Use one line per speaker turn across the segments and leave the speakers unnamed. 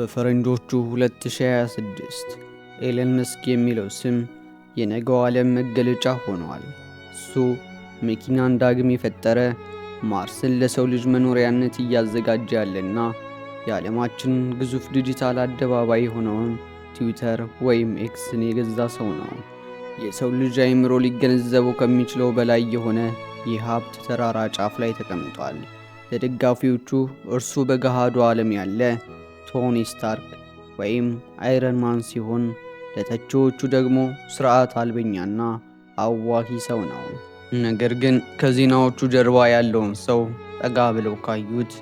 በፈረንጆቹ 2026 ኤለን መስክ የሚለው ስም የነገው ዓለም መገለጫ ሆኗል። እሱ መኪናን ዳግም የፈጠረ፣ ማርስን ለሰው ልጅ መኖሪያነት እያዘጋጀ ያለና የዓለማችን ግዙፍ ዲጂታል አደባባይ የሆነውን ትዊተር ወይም ኤክስን የገዛ ሰው ነው። የሰው ልጅ አይምሮ ሊገነዘበው ከሚችለው በላይ የሆነ የሀብት ተራራ ጫፍ ላይ ተቀምጧል። ለደጋፊዎቹ እርሱ በገሃዱ ዓለም ያለ ቶኒ ስታርክ ወይም አይረን ማን ሲሆን፣ ለተቺዎቹ ደግሞ ስርዓት አልበኛና አዋሂ ሰው ነው። ነገር ግን ከዜናዎቹ ጀርባ ያለውን ሰው ጠጋ ብለው ካዩት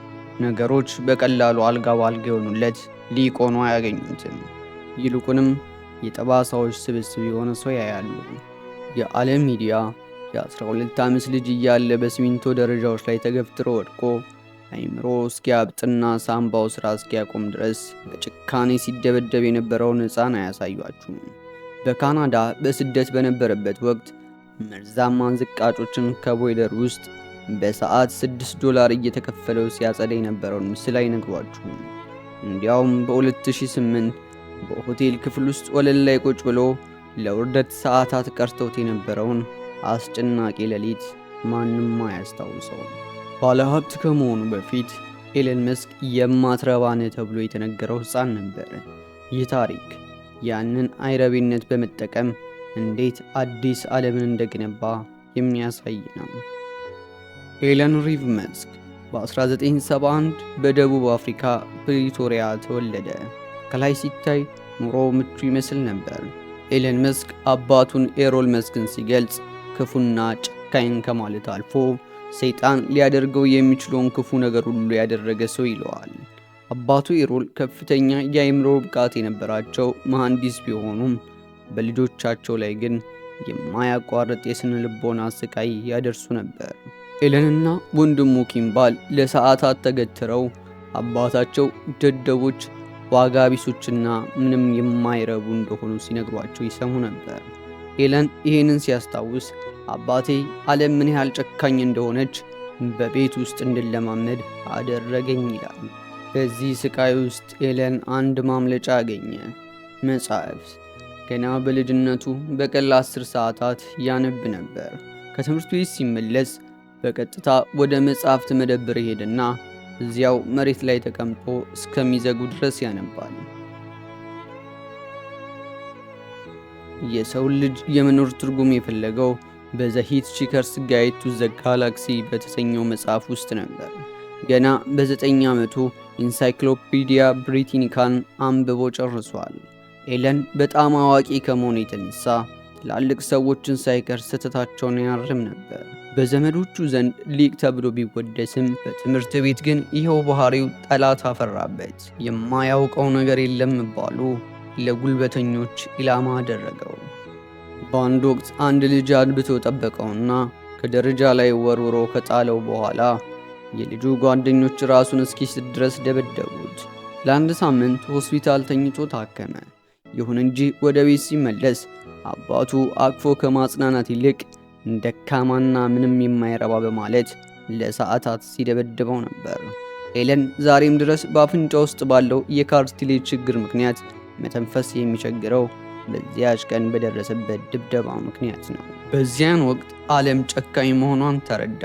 ነገሮች በቀላሉ አልጋ ባልጋ የሆኑለት ሊቅ ሆኖ አያገኙትም። ይልቁንም የጠባሳዎች ስብስብ የሆነ ሰው ያያሉ። የዓለም ሚዲያ የ12 ዓመት ልጅ እያለ በሲሚንቶ ደረጃዎች ላይ ተገፍትሮ ወድቆ አይምሮ እስኪያብጥና ሳምባው ስራ እስኪያቆም ድረስ በጭካኔ ሲደበደብ የነበረውን ሕፃን አያሳዩአችሁም። በካናዳ በስደት በነበረበት ወቅት መርዛማ ዝቃጮችን ከቦይለር ውስጥ በሰዓት $6 እየተከፈለው ሲያጸዳ የነበረውን ምስል አይነግሯችሁም። እንዲያውም በ2008 በሆቴል ክፍል ውስጥ ወለል ላይ ቁጭ ብሎ ለውርደት ሰዓታት ቀርተውት የነበረውን አስጨናቂ ሌሊት ማንም አያስታውሰው። ባለሀብት ከመሆኑ በፊት ኤለን መስክ የማትረባነ ተብሎ የተነገረው ሕፃን ነበር። ይህ ታሪክ ያንን አይረቤነት በመጠቀም እንዴት አዲስ ዓለምን እንደገነባ የሚያሳይ ነው። ኤለን ሪቭ መስክ በ1971 በደቡብ አፍሪካ ፕሪቶሪያ ተወለደ። ከላይ ሲታይ ኑሮ ምቹ ይመስል ነበር። ኤለን መስክ አባቱን ኤሮል መስክን ሲገልጽ ክፉና ጨካኝ ከማለት አልፎ ሰይጣን ሊያደርገው የሚችለውን ክፉ ነገር ሁሉ ያደረገ ሰው ይለዋል። አባቱ ኤሮል ከፍተኛ የአእምሮ ብቃት የነበራቸው መሐንዲስ ቢሆኑም በልጆቻቸው ላይ ግን የማያቋርጥ የስነ ልቦና ስቃይ ያደርሱ ነበር። ኤለንና ወንድሙ ኪምባል ለሰዓታት ተገትረው አባታቸው ደደቦች፣ ዋጋ ቢሶችና ምንም የማይረቡ እንደሆኑ ሲነግሯቸው ይሰሙ ነበር። ኤለን ይህንን ሲያስታውስ አባቴ ዓለም ምን ያህል ጨካኝ እንደሆነች በቤት ውስጥ እንድለማመድ አደረገኝ ይላል። በዚህ ስቃይ ውስጥ ኤለን አንድ ማምለጫ አገኘ፤ መጻሕፍት። ገና በልጅነቱ በቀን 10 ሰዓታት ያነብ ነበር። ከትምህርት ቤት ሲመለስ በቀጥታ ወደ መጻሕፍት መደብር ይሄድና እዚያው መሬት ላይ ተቀምጦ እስከሚዘጉ ድረስ ያነባል። የሰው ልጅ የመኖር ትርጉም የፈለገው በዘ ሂትችከርስ ጋይድ ቱ ዘ ጋላክሲ በተሰኘው መጽሐፍ ውስጥ ነበር። ገና በ9 ዓመቱ ኢንሳይክሎፒዲያ ብሪታኒካን አንብቦ ጨርሷል። ኤለን በጣም አዋቂ ከመሆኑ የተነሳ ትላልቅ ሰዎችን ሳይቀር ስህተታቸውን ያርም ነበር። በዘመዶቹ ዘንድ ሊቅ ተብሎ ቢወደስም በትምህርት ቤት ግን ይኸው ባህሪው ጠላት አፈራበት። የማያውቀው ነገር የለም ባሉ ለጉልበተኞች ኢላማ አደረገው። በአንድ ወቅት አንድ ልጅ አድብቶ ጠበቀውና ከደረጃ ላይ ወርውሮ ከጣለው በኋላ የልጁ ጓደኞች ራሱን እስኪስት ድረስ ደበደቡት። ለአንድ ሳምንት ሆስፒታል ተኝቶ ታከመ። ይሁን እንጂ ወደ ቤት ሲመለስ አባቱ አቅፎ ከማጽናናት ይልቅ ደካማና ምንም የማይረባ በማለት ለሰዓታት ሲደበድበው ነበር። ኤለን ዛሬም ድረስ በአፍንጫ ውስጥ ባለው የካርቲሌጅ ችግር ምክንያት መተንፈስ የሚቸግረው በዚያች ቀን በደረሰበት ድብደባ ምክንያት ነው። በዚያን ወቅት ዓለም ጨካኝ መሆኗን ተረዳ።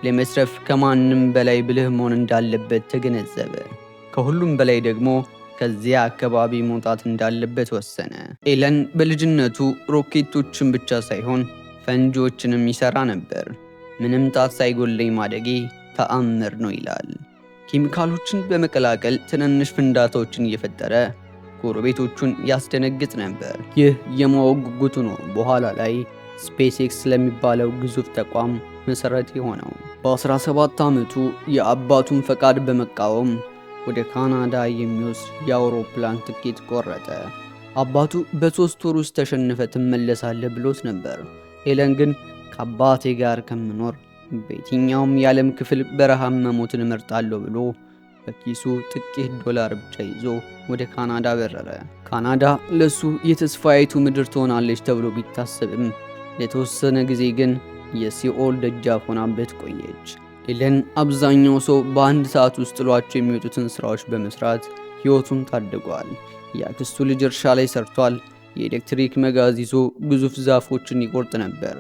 ለመስረፍ ከማንም በላይ ብልህ መሆን እንዳለበት ተገነዘበ። ከሁሉም በላይ ደግሞ ከዚያ አካባቢ መውጣት እንዳለበት ወሰነ። ኤለን በልጅነቱ ሮኬቶችን ብቻ ሳይሆን ፈንጂዎችንም ይሰራ ነበር። ምንም ጣት ሳይጎለኝ ማደጌ ተአምር ነው ይላል። ኬሚካሎችን በመቀላቀል ትንንሽ ፍንዳታዎችን እየፈጠረ ጎረቤቶቹን ያስደነግጥ ነበር። ይህ የማወቅ ጉጉቱ ነው በኋላ ላይ ስፔስ ኤክስ ለሚባለው ግዙፍ ተቋም መሰረት የሆነው። በ17 ዓመቱ የአባቱን ፈቃድ በመቃወም ወደ ካናዳ የሚወስድ የአውሮፕላን ትኬት ቆረጠ። አባቱ በ3 ወር ውስጥ ተሸንፈ ትመለሳለህ ብሎት ነበር። ኤለን ግን ከአባቴ ጋር ከምኖር በየትኛውም የዓለም ክፍል በረሃብ መሞትን እመርጣለሁ ብሎ በኪሱ ጥቂት $1 ብቻ ይዞ ወደ ካናዳ በረረ። ካናዳ ለሱ የተስፋይቱ ምድር ትሆናለች ተብሎ ቢታሰብም ለተወሰነ ጊዜ ግን የሲኦል ደጃፍ ሆናበት ቆየች። ኤለን አብዛኛው ሰው በአንድ ሰዓት ውስጥ ጥሏቸው የሚወጡትን ስራዎች በመስራት ሕይወቱን ታድጓል። የአክስቱ ልጅ እርሻ ላይ ሰርቷል። የኤሌክትሪክ መጋዝ ይዞ ግዙፍ ዛፎችን ይቆርጥ ነበር።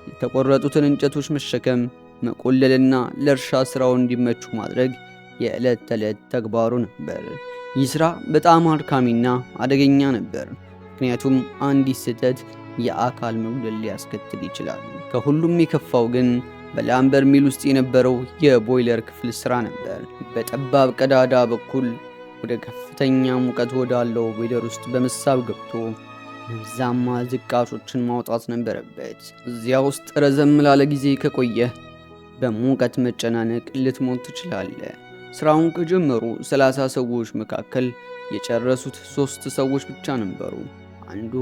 የተቆረጡትን እንጨቶች መሸከም፣ መቆለልና ለእርሻ ሥራው እንዲመቹ ማድረግ የዕለት ተዕለት ተግባሩ ነበር። ይህ ሥራ በጣም አድካሚና አደገኛ ነበር፣ ምክንያቱም አንዲት ስህተት የአካል መጉደል ሊያስከትል ይችላል። ከሁሉም የከፋው ግን በላምበር ሚል ውስጥ የነበረው የቦይለር ክፍል ሥራ ነበር። በጠባብ ቀዳዳ በኩል ወደ ከፍተኛ ሙቀት ወዳለው ቦይለር ውስጥ በመሳብ ገብቶ መርዛማ ዝቃጮችን ማውጣት ነበረበት። እዚያ ውስጥ ረዘም ላለ ጊዜ ከቆየህ በሙቀት መጨናነቅ ልትሞት ትችላለህ። ሥራውን ከጀመሩ 30 ሰዎች መካከል የጨረሱት 3 ሰዎች ብቻ ነበሩ። አንዱ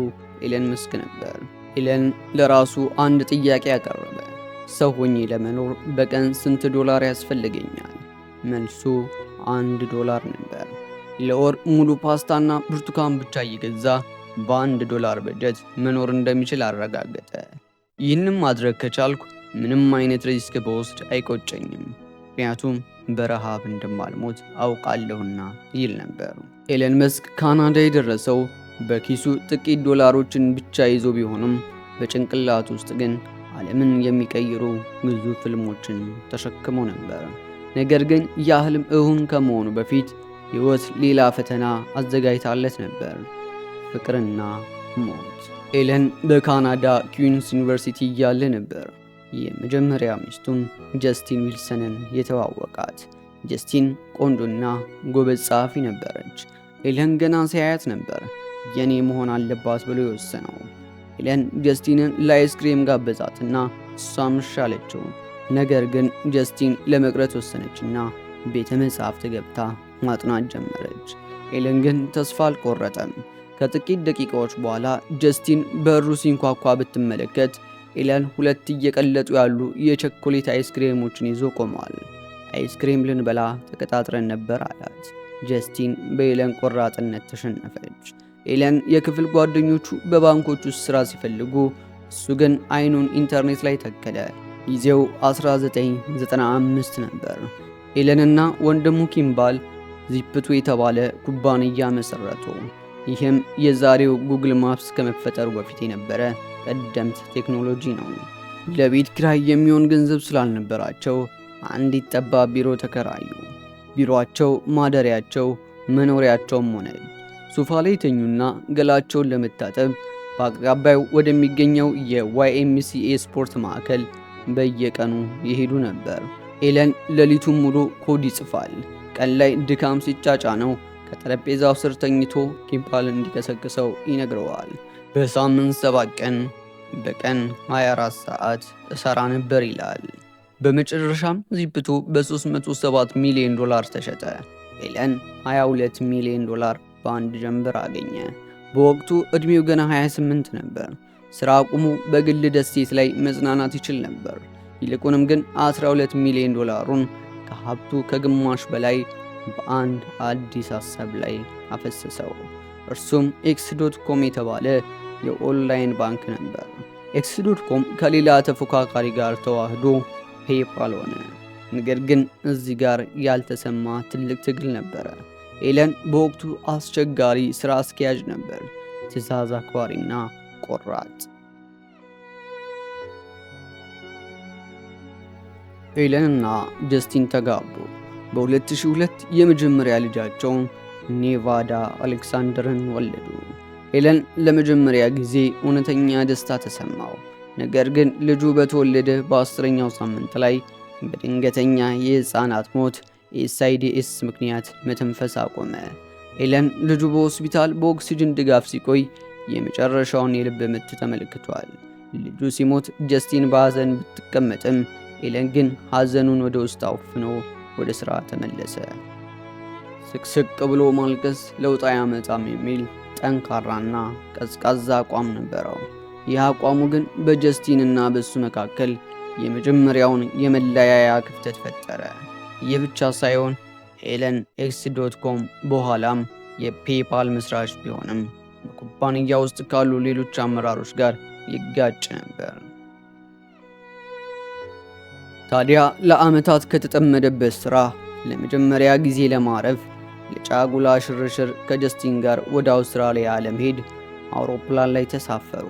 ኤለን መስክ ነበር። ኤለን ለራሱ አንድ ጥያቄ ያቀረበ፣ ሰው ሆኜ ለመኖር በቀን ስንት ዶላር ያስፈልገኛል? መልሱ $1 ነበር። ለወር ሙሉ ፓስታና ብርቱካን ብቻ እየገዛ $1 በጀት መኖር እንደሚችል አረጋገጠ። ይህንም ማድረግ ከቻልኩ ምንም አይነት ሪስክ በወስድ አይቆጨኝም፣ ምክንያቱም በረሃብ እንደማልሞት አውቃለሁና ይል ነበር። ኤለን መስክ ካናዳ የደረሰው በኪሱ ጥቂት ዶላሮችን ብቻ ይዞ ቢሆንም በጭንቅላት ውስጥ ግን ዓለምን የሚቀይሩ ግዙፍ ህልሞችን ተሸክሞ ነበር። ነገር ግን ያ ህልም እውን ከመሆኑ በፊት ሕይወት ሌላ ፈተና አዘጋጅታለት ነበር፣ ፍቅርና ሞት። ኤለን በካናዳ ኩዊንስ ዩኒቨርሲቲ እያለ ነበር የመጀመሪያ ሚስቱን ጀስቲን ዊልሰንን የተዋወቃት። ጀስቲን ቆንጆና ጎበዝ ጸሐፊ ነበረች። ኤለን ገና ሲያያት ነበር የኔ መሆን አለባት ብሎ የወሰነው። ኤለን ጀስቲንን ለአይስክሬም ጋበዛትና እሷም እሺ አለችው። ነገር ግን ጀስቲን ለመቅረት ወሰነችና ቤተ መጻሕፍት ገብታ ማጥናት ጀመረች። ኤለን ግን ተስፋ አልቆረጠም። ከጥቂት ደቂቃዎች በኋላ ጀስቲን በሩ ሲንኳኳ ብትመለከት ኤለን 2 እየቀለጡ ያሉ የቸኮሌት አይስክሬሞችን ይዞ ቆሟል። አይስክሬም ልንበላ ተቀጣጥረን ነበር አላት። ጀስቲን በኤለን ቆራጥነት ተሸነፈች። ኤለን የክፍል ጓደኞቹ በባንኮች ውስጥ ሥራ ሲፈልጉ፣ እሱ ግን አይኑን ኢንተርኔት ላይ ተከለ። ጊዜው 1995 ነበር። ኤለንና ወንድሙ ኪምባል ዚፕቱ የተባለ ኩባንያ መሰረቱ። ይህም የዛሬው ጉግል ማፕስ ከመፈጠሩ በፊት የነበረ ቀደምት ቴክኖሎጂ ነው። ለቤት ኪራይ የሚሆን ገንዘብ ስላልነበራቸው አንዲት ጠባብ ቢሮ ተከራዩ። ቢሮአቸው ማደሪያቸው መኖሪያቸውም ሆነ። ሶፋ ላይ ተኙና ገላቸውን ለመታጠብ በአቅራቢያው ወደሚገኘው የዋይኤምሲኤ ስፖርት ማዕከል በየቀኑ ይሄዱ ነበር። ኤለን ሌሊቱን ሙሉ ኮድ ይጽፋል። ቀን ላይ ድካም ሲጫጫነው ከጠረጴዛው ስር ተኝቶ ኪምባል እንዲቀሰቅሰው ይነግረዋል። በሳምንት 7 ቀን በቀን 24 ሰዓት እሰራ ነበር ይላል። በመጨረሻም ዚፕቱ በ$307 ሚሊዮን ተሸጠ። ኤለን $22 ሚሊዮን በአንድ ጀንበር አገኘ። በወቅቱ ዕድሜው ገና 28 ነበር። ሥራ አቁሙ በግል ደሴት ላይ መዝናናት ይችል ነበር። ይልቁንም ግን $12 ሚሊዮን ከሀብቱ ከግማሽ በላይ በአንድ አዲስ ሐሳብ ላይ አፈሰሰው። እርሱም ኤክስ.ኮም የተባለ የኦንላይን ባንክ ነበር። ኤክስ.ኮም ከሌላ ተፎካካሪ ጋር ተዋህዶ ፔይፓል ሆነ። ነገር ግን እዚህ ጋር ያልተሰማ ትልቅ ትግል ነበረ። ኤለን በወቅቱ አስቸጋሪ ሥራ አስኪያጅ ነበር፣ ትዕዛዝ አክባሪና ቆራጥ። ኤለንና ጀስቲን ተጋቡ። በ2002 የመጀመሪያ ልጃቸውን ኔቫዳ አሌክሳንደርን ወለዱ። ኤለን ለመጀመሪያ ጊዜ እውነተኛ ደስታ ተሰማው። ነገር ግን ልጁ በተወለደ በ10ኛው ሳምንት ላይ በድንገተኛ የሕፃናት ሞት ኤስአይዲኤስ ምክንያት መተንፈስ አቆመ። ኤለን ልጁ በሆስፒታል በኦክሲጅን ድጋፍ ሲቆይ የመጨረሻውን የልብ ምት ተመልክቷል። ልጁ ሲሞት ጀስቲን በሐዘን ብትቀመጥም ኤለን ግን ሐዘኑን ወደ ውስጥ አውፍኖ ወደ ሥራ ተመለሰ። ስቅስቅ ብሎ ማልቀስ ለውጥ አያመጣም የሚል ጠንካራና ቀዝቃዛ አቋም ነበረው። ይህ አቋሙ ግን በጀስቲንና በሱ መካከል የመጀመሪያውን የመለያያ ክፍተት ፈጠረ። ይህ ብቻ ሳይሆን ኤለን ኤክስ.ኮም በኋላም የፔይፓል መስራች ቢሆንም በኩባንያ ውስጥ ካሉ ሌሎች አመራሮች ጋር ይጋጭ ነበር። ታዲያ ለዓመታት ከተጠመደበት ሥራ ለመጀመሪያ ጊዜ ለማረፍ ለጫጉላ ሽርሽር ከጀስቲን ጋር ወደ አውስትራሊያ ለመሄድ አውሮፕላን ላይ ተሳፈሩ።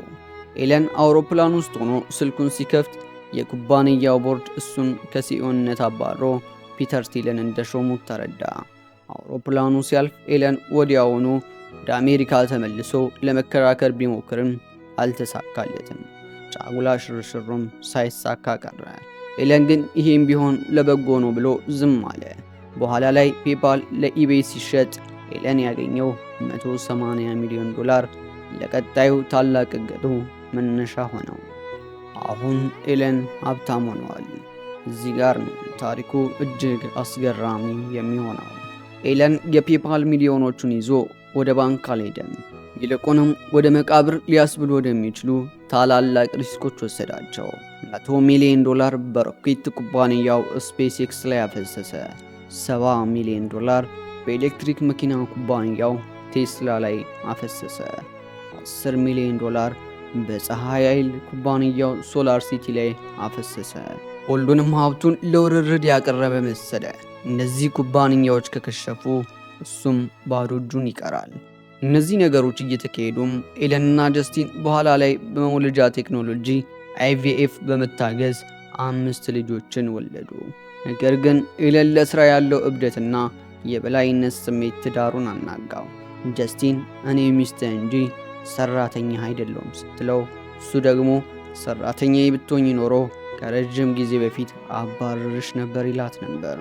ኤለን አውሮፕላን ውስጥ ሆኖ ስልኩን ሲከፍት የኩባንያው ቦርድ እሱን ከሲኦነት አባሮ ፒተር ቲልን እንደሾሙት ተረዳ። አውሮፕላኑ ሲያልፍ ኤለን ወዲያውኑ ወደ አሜሪካ ተመልሶ ለመከራከር ቢሞክርም አልተሳካለትም። ጫጉላ ሽርሽሩም ሳይሳካ ቀረ። ኤለን ግን ይሄም ቢሆን ለበጎ ነው ብሎ ዝም አለ። በኋላ ላይ ፔፓል ለኢቤይ ሲሸጥ ኤለን ያገኘው $180 ሚሊዮን ለቀጣዩ ታላቅ እቅዱ መነሻ ሆነው። አሁን ኤለን ሀብታም ሆነዋል። እዚህ ጋር ነው ታሪኩ እጅግ አስገራሚ የሚሆነው። ኤለን የፔፓል ሚሊዮኖቹን ይዞ ወደ ባንክ አልሄደም። ይልቁንም ወደ መቃብር ሊያስብሉ ወደሚችሉ ታላላቅ ሪስኮች ወሰዳቸው። $100 ሚሊዮን በሮኬት ኩባንያው ስፔስ ኤክስ ላይ አፈሰሰ። $70 ሚሊዮን በኤሌክትሪክ መኪና ኩባንያው ቴስላ ላይ አፈሰሰ። $10 ሚሊዮን በፀሐይ ኃይል ኩባንያው ሶላር ሲቲ ላይ አፈሰሰ። ሁሉንም ሀብቱን ለውርርድ ያቀረበ መሰለ። እነዚህ ኩባንያዎች ከከሸፉ እሱም ባዶ እጁን ይቀራል። እነዚህ ነገሮች እየተካሄዱም ኤለንና ጀስቲን በኋላ ላይ በመውለጃ ቴክኖሎጂ IVF በመታገዝ 5 ልጆችን ወለዱ። ነገር ግን ኤለን ለስራ ያለው እብደትና የበላይነት ስሜት ትዳሩን አናጋው። ጀስቲን እኔ ሚስትህ እንጂ ሰራተኛ አይደለሁም ስትለው፣ እሱ ደግሞ ሰራተኛ ብትሆኚ ኖሮ ከረጅም ጊዜ በፊት አባርርሽ ነበር ይላት ነበር።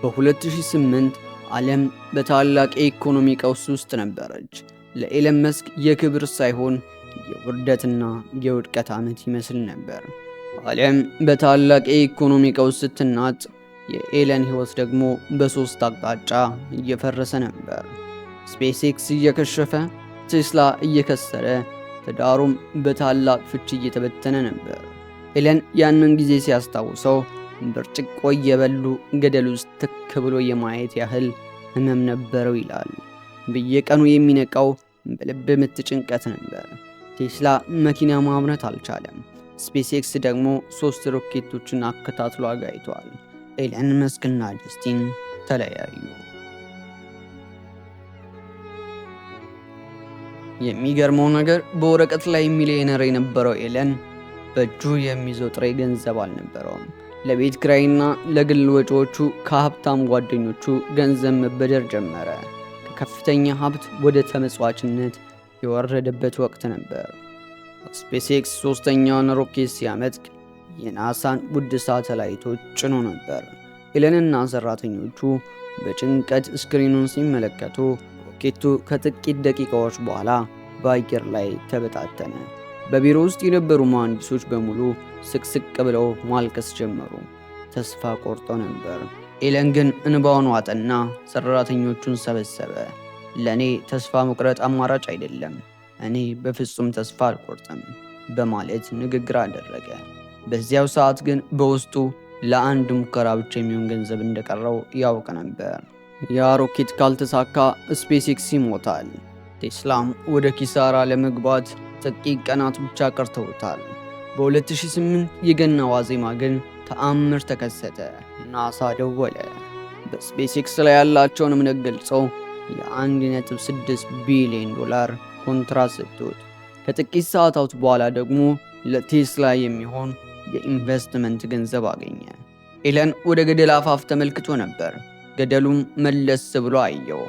በ2008 ዓለም በታላቅ የኢኮኖሚ ቀውስ ውስጥ ነበረች። ለኤለን መስክ የክብር ሳይሆን የውርደትና የውድቀት ዓመት ይመስል ነበር። ዓለም በታላቅ የኢኮኖሚ ቀውስ ስትናጥ፣ የኤለን ሕይወት ደግሞ በሶስት አቅጣጫ እየፈረሰ ነበር። ስፔስ ኤክስ እየከሸፈ፣ ቴስላ እየከሰረ፣ ትዳሩም በታላቅ ፍቺ እየተበተነ ነበር። ኤለን ያንን ጊዜ ሲያስታውሰው ብርጭቆ እየበሉ ገደል ውስጥ ትክ ብሎ የማየት ያህል ህመም ነበረው ይላል። በየቀኑ የሚነቃው በልብ ምት ጭንቀት ነበር። ቴስላ መኪና ማምረት አልቻለም። ስፔስ ኤክስ ደግሞ 3 ሮኬቶችን አከታትሎ አጋይቷል። ኤለን መስክና ጀስቲን ተለያዩ። የሚገርመው ነገር በወረቀት ላይ ሚሊዮነር የነበረው ኤለን በእጁ የሚይዘው ጥሬ ገንዘብ አልነበረውም። ለቤት ኪራይና ለግል ወጪዎቹ ከሀብታም ጓደኞቹ ገንዘብ መበደር ጀመረ። ከከፍተኛ ሀብት ወደ ተመጽዋችነት የወረደበት ወቅት ነበር። ስፔስ ኤክስ 3ኛውን ሮኬት ሲያመጥቅ የናሳን ውድ ሳተላይቶች ጭኖ ነበር። ኤለንና ሰራተኞቹ በጭንቀት ስክሪኑን ሲመለከቱ ሮኬቱ ከጥቂት ደቂቃዎች በኋላ በአየር ላይ ተበታተነ። በቢሮ ውስጥ የነበሩ መሐንዲሶች በሙሉ ስቅስቅ ብለው ማልቀስ ጀመሩ። ተስፋ ቆርጦ ነበር። ኤለን ግን እንባውን ዋጠና ሰራተኞቹን ሰበሰበ። ለኔ ተስፋ መቁረጥ አማራጭ አይደለም፣ እኔ በፍጹም ተስፋ አልቆርጥም በማለት ንግግር አደረገ። በዚያው ሰዓት ግን በውስጡ ለአንድ ሙከራ ብቻ የሚሆን ገንዘብ እንደቀረው ያውቅ ነበር። ያ ሮኬት ካልተሳካ ስፔስ ኤክስ ይሞታል። ቴስላም ወደ ኪሳራ ለመግባት ጥቂት ቀናት ብቻ ቀርተውታል። በ2008 የገና ዋዜማ ግን ተአምር ተከሰተ። ናሳ ደወለ። በስፔስ ኤክስ ላይ ያላቸውን እምነት ገልጸው $1.6 ቢሊዮን ኮንትራት ሰጥቶት ከጥቂት ሰዓታት በኋላ ደግሞ ለቴስላ የሚሆን የኢንቨስትመንት ገንዘብ አገኘ። ኤለን ወደ ገደል አፋፍ ተመልክቶ ነበር። ገደሉም መለስ ብሎ አየው።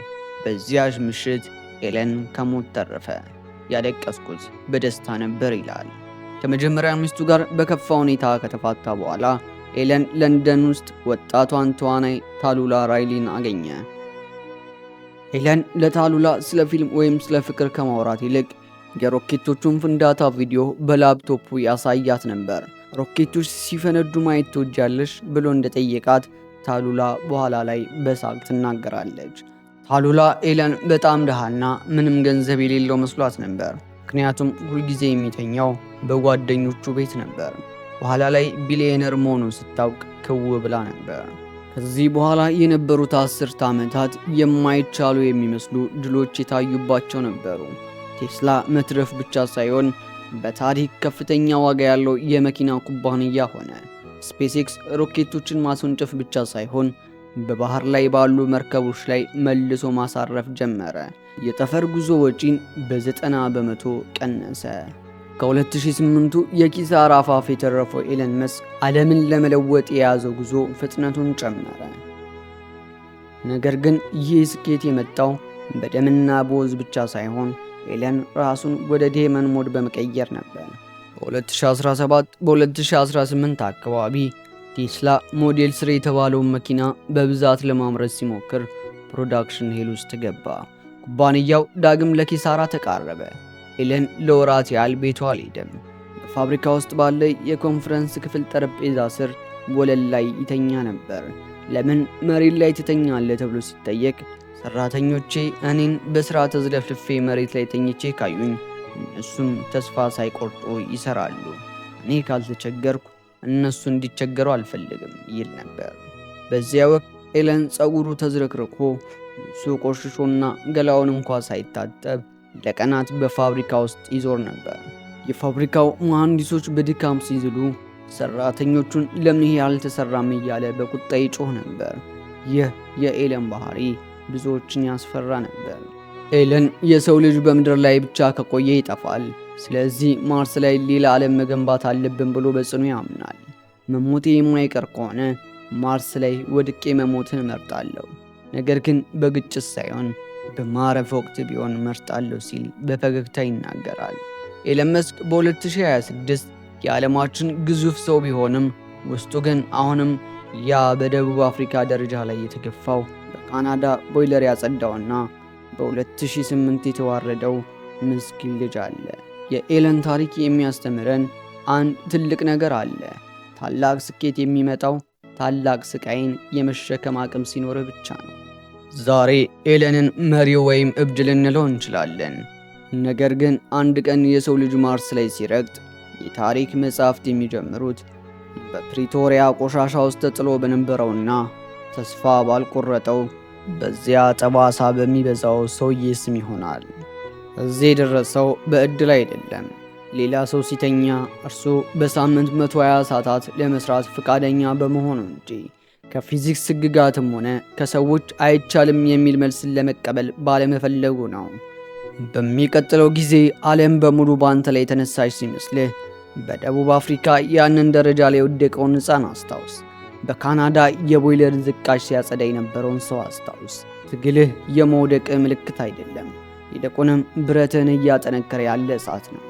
በዚያች ምሽት ኤለን ከሞት ተረፈ። ያለቀስኩት በደስታ ነበር ይላል። ከመጀመሪያ ሚስቱ ጋር በከፋ ሁኔታ ከተፋታ በኋላ ኤለን ለንደን ውስጥ ወጣቷን ተዋናይ ታሉላ ራይሊን አገኘ። ኤለን ለታሉላ ስለ ፊልም ወይም ስለ ፍቅር ከማውራት ይልቅ የሮኬቶቹን ፍንዳታ ቪዲዮ በላፕቶፑ ያሳያት ነበር። ሮኬቶች ሲፈነዱ ማየት ትወጃለሽ ብሎ እንደጠየቃት ታሉላ በኋላ ላይ በሳቅ ትናገራለች። ታሉላ ኤለን በጣም ደሃና ምንም ገንዘብ የሌለው መስሏት ነበር። ምክንያቱም ሁልጊዜ የሚተኛው በጓደኞቹ ቤት ነበር። በኋላ ላይ ቢሊዮነር መሆኑን ስታውቅ ክው ብላ ነበር። ከዚህ በኋላ የነበሩት 10 ዓመታት የማይቻሉ የሚመስሉ ድሎች የታዩባቸው ነበሩ። ቴስላ መትረፍ ብቻ ሳይሆን በታሪክ ከፍተኛ ዋጋ ያለው የመኪና ኩባንያ ሆነ። ስፔስ ኤክስ ሮኬቶችን ማስወንጨፍ ብቻ ሳይሆን በባህር ላይ ባሉ መርከቦች ላይ መልሶ ማሳረፍ ጀመረ። የጠፈር ጉዞ ወጪን በ90 በመቶ ቀነሰ። ከ2008ቱ የኪሳራ አፋፍ የተረፈው ኤለን መስክ ዓለምን ለመለወጥ የያዘው ጉዞ ፍጥነቱን ጨመረ። ነገር ግን ይህ ስኬት የመጣው በደምና በወዝ ብቻ ሳይሆን ኤለን ራሱን ወደ ዴመን ሞድ በመቀየር ነበር። በ2018 አካባቢ ቴስላ ሞዴል 3 የተባለውን መኪና በብዛት ለማምረት ሲሞክር ፕሮዳክሽን ሄል ውስጥ ገባ። ኩባንያው ዳግም ለኪሳራ ተቃረበ። ኤለን ለወራት ያህል ቤቷ አልሄደም። በፋብሪካ ውስጥ ባለ የኮንፈረንስ ክፍል ጠረጴዛ ስር ወለል ላይ ይተኛ ነበር። ለምን መሬት ላይ ትተኛለህ ተብሎ ሲጠየቅ ሰራተኞቼ እኔን በስራ ተዝለፍልፌ መሬት ላይ ተኝቼ ካዩኝ እነሱም ተስፋ ሳይቆርጡ ይሰራሉ። እኔ ካልተቸገርኩ እነሱ እንዲቸገሩ አልፈልግም ይል ነበር። በዚያ ወቅት ኤለን ጸጉሩ ተዝረክርኮ ልብሱ ቆሽሾና ገላውን እንኳ ሳይታጠብ ለቀናት በፋብሪካ ውስጥ ይዞር ነበር። የፋብሪካው መሐንዲሶች በድካም ሲዝሉ ሰራተኞቹን ለምን ይሄ አልተሰራም እያለ በቁጣ ይጮህ ነበር። ይህ የኤለን ባህሪ ብዙዎችን ያስፈራ ነበር። ኤለን የሰው ልጅ በምድር ላይ ብቻ ከቆየ ይጠፋል፣ ስለዚህ ማርስ ላይ ሌላ ዓለም መገንባት አለብን ብሎ በጽኑ ያምናል። መሞቴ የማይቀር ከሆነ ማርስ ላይ ወድቄ መሞትን እመርጣለሁ፣ ነገር ግን በግጭት ሳይሆን በማረፍ ወቅት ቢሆን እመርጣለሁ ሲል በፈገግታ ይናገራል። ኤለን መስክ በ2026 የዓለማችን ግዙፍ ሰው ቢሆንም ውስጡ ግን አሁንም ያ በደቡብ አፍሪካ ደረጃ ላይ የተገፋው በካናዳ ቦይለር ያጸዳውና በ2008 የተዋረደው ምስኪን ልጅ አለ። የኤለን ታሪክ የሚያስተምረን አንድ ትልቅ ነገር አለ። ታላቅ ስኬት የሚመጣው ታላቅ ስቃይን የመሸከም አቅም ሲኖር ብቻ ነው። ዛሬ ኤለንን መሪው ወይም እብድ ልንለው እንችላለን። ነገር ግን አንድ ቀን የሰው ልጅ ማርስ ላይ ሲረግጥ የታሪክ መጻሕፍት የሚጀምሩት በፕሪቶሪያ ቆሻሻ ውስጥ ተጥሎ በነበረውና ተስፋ ባልቆረጠው በዚያ ጠባሳ በሚበዛው ሰውዬ ስም ይሆናል። እዚህ የደረሰው በእድል አይደለም። ሌላ ሰው ሲተኛ እርሱ በሳምንት 120 ሰዓታት ለመስራት ፈቃደኛ በመሆኑ እንጂ ከፊዚክስ ሕግጋትም ሆነ ከሰዎች አይቻልም የሚል መልስን ለመቀበል ባለመፈለጉ ነው። በሚቀጥለው ጊዜ ዓለም በሙሉ ባንተ ላይ የተነሳች ሲመስልህ በደቡብ አፍሪካ ያንን ደረጃ ላይ የወደቀውን ሕፃን አስታውስ። በካናዳ የቦይለር ዝቃሽ ሲያጸዳ የነበረውን ሰው አስታውስ። ትግልህ የመውደቅ ምልክት አይደለም፣ ይልቁንም ብረትህን እያጠነከረ ያለ እሳት ነው።